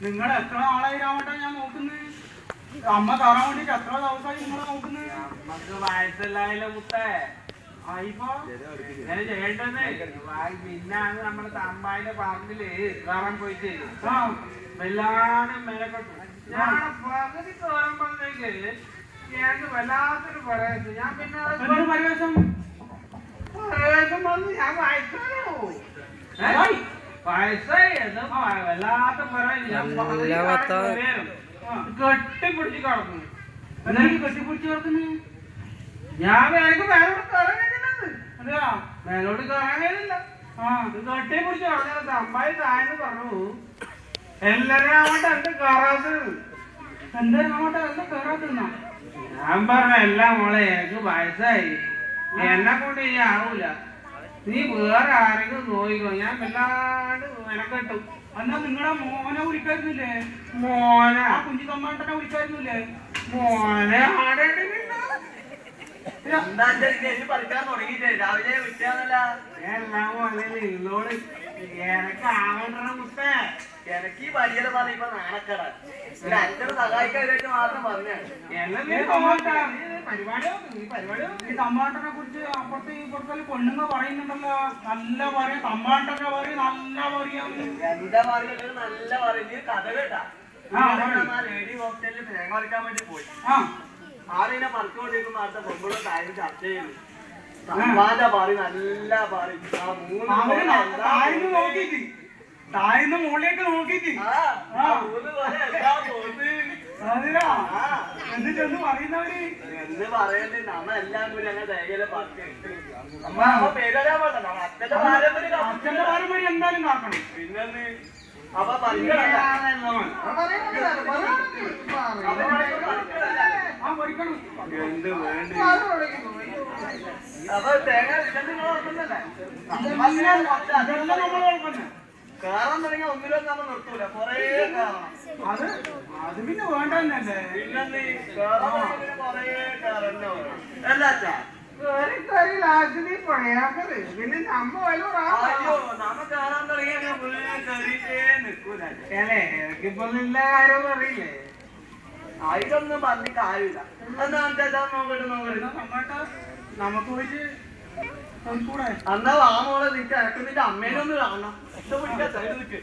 നിങ്ങൾ എത്ര നാളായി രാമട്ടാ ഞാൻ നോക്കുന്നത്? അമ്മ കയറാൻ വേണ്ടിട്ട് എത്ര ദിവസമായി നിങ്ങളെ നോക്കുന്നത്? നമുക്ക് വയസ്സല്ലായില്ല മുത്തേ. ഇങ്ങനെ ചെയ്യേണ്ടത് പിന്നാണ് നമ്മുടെ തമ്പായിന്റെ പറമ്പില് കയറാൻ പോയിട്ട് വല്ലാണ്ട് മെനക്കെട്ടു. ഞാൻ പകുതി കയറുമ്പോഴത്തേക്ക് ഞങ്ങൾക്ക് വല്ലാത്തൊരു പ്രവേശം. ഞാൻ പിന്നെ പരിവേഷം വന്ന് ഞാൻ വയസ്സായി വല്ലാത്ത കെട്ടിപ്പിടിച്ച് കിടക്കുന്നു. കെട്ടിപ്പിടിച്ച് കിടക്കുന്നു. ഞാൻ വേഗം മേലോട്ട് കയറാനില്ലെന്ന്. അതെയാ, മേലോട്ട് കയറാനില്ല. കെട്ടിപ്പിടിച്ച് കിടന്നത് അമ്മായി താഴ്ന്ന് പറഞ്ഞു, എല്ലാരും അങ്ങോട്ട് എന്ത് കയറാത്തത്? എന്തായാലും അങ്ങോട്ട് എന്താ കയറാത്തുന്ന? ഞാൻ പറഞ്ഞ എല്ലാം മോളെ, എനിക്ക് വയസ്സായി, എന്നെ കൊണ്ട് ഇനി ആവൂല, നീ വേറെ ആരെങ്കിലും നോക്കിക്കോ. ഞാൻ വല്ലാണ്ട് മെനക്കെട്ടു. എന്നാ നിങ്ങളെ മോനെ വിളിക്കായിരുന്നില്ലേ? മോനെ ആ കുഞ്ഞി തമ്മാട്ടനെ വിളിക്കായിരുന്നില്ലേ? മോനെ പഠിക്കാൻ തുടങ്ങിയിട്ടേ രാവിലെ വിറ്റാന്നല്ല. എല്ലാം മോനെ നിങ്ങളോട് എനക്ക് ആവണ്ട മുത്തേ. എനിക്ക് ഈ വലിയ പറഞ്ഞ ഇപ്പൊ നാണക്കട അച്ഛനെ സഹായിക്കാനായിട്ട് മാത്രം പറഞ്ഞാണ്. ഈ തമ്മാട്ടനെ കുറിച്ച് അപ്പുറത്ത് ഇപ്പുറത്തെ പെണ്ണുങ്ങൾ പറയുന്നുണ്ടല്ലോ, നല്ല പറയും തമ്മാട്ടനെ പറയും, നല്ല പറയാം. എന്താ പറയുന്നത്? നല്ല പറയും. കഥ കേട്ടാ ലേഡി ഹോസ്റ്റലിൽ തേങ്ങ വരയ്ക്കാൻ വേണ്ടി പോയി. ആരെന്നെ പറിച്ചുകൊണ്ടിരിക്കുമ്പോ അടുത്ത പെൺകുളം കാര്യം ചർച്ച ചെയ്തു. തമ്മാന്റെ പറയും നല്ല പറയും. നോക്കിട്ട് താഴ്ന്ന് മുകളിലേക്ക് നോക്കിട്ട് എന്നിട്ടൊന്ന് പറയുന്നവര് എന്ന് പറയണ്ടേ? നമ്മ എല്ലാം കൂടി അങ്ങനെ തേങ്ങയിലെ പറിച്ച് പേരറിയാൻ പാടില്ല. അച്ഛന്റെ പാരമ്പര്യം എന്തായാലും കാക്കണം. പിന്നെ അപ്പൊ പഠിക്കണം. എന്ത് വേണ്ട അപ്പൊ തേങ്ങ കയറാൻ തുടങ്ങിയ ഒന്നിലും നമ്മൾ നിർത്തൂല, കൊറേ കയറണം. അത് പിന്നെ വേണ്ടല്ലേ? പിന്നെ കൊറേ കയറന്നെ വേണം. എന്താച്ചാ പിന്നെ നമ്മ അയ്യോ നമ്മ കയറാൻ തുടങ്ങിയ കയറിയിട്ടേ നിൽക്കൂല. എനിക്കിപ്പോ എല്ലാ കാര്യവും അറിയില്ലേ? അതിലൊന്നും പറഞ്ഞ കാര്യമില്ല. എന്താ നോക്കട്ടെ തമ്മാട്ട നമുക്ക് പോയിട്ട് കൂടെ എന്നാ വാ മോളെ, നിനക്ക് നിന്റെ അമ്മേനെ ഒന്ന് കാണണം. പിടിക്കാൻ സൈഡ് നിൽക്ക്.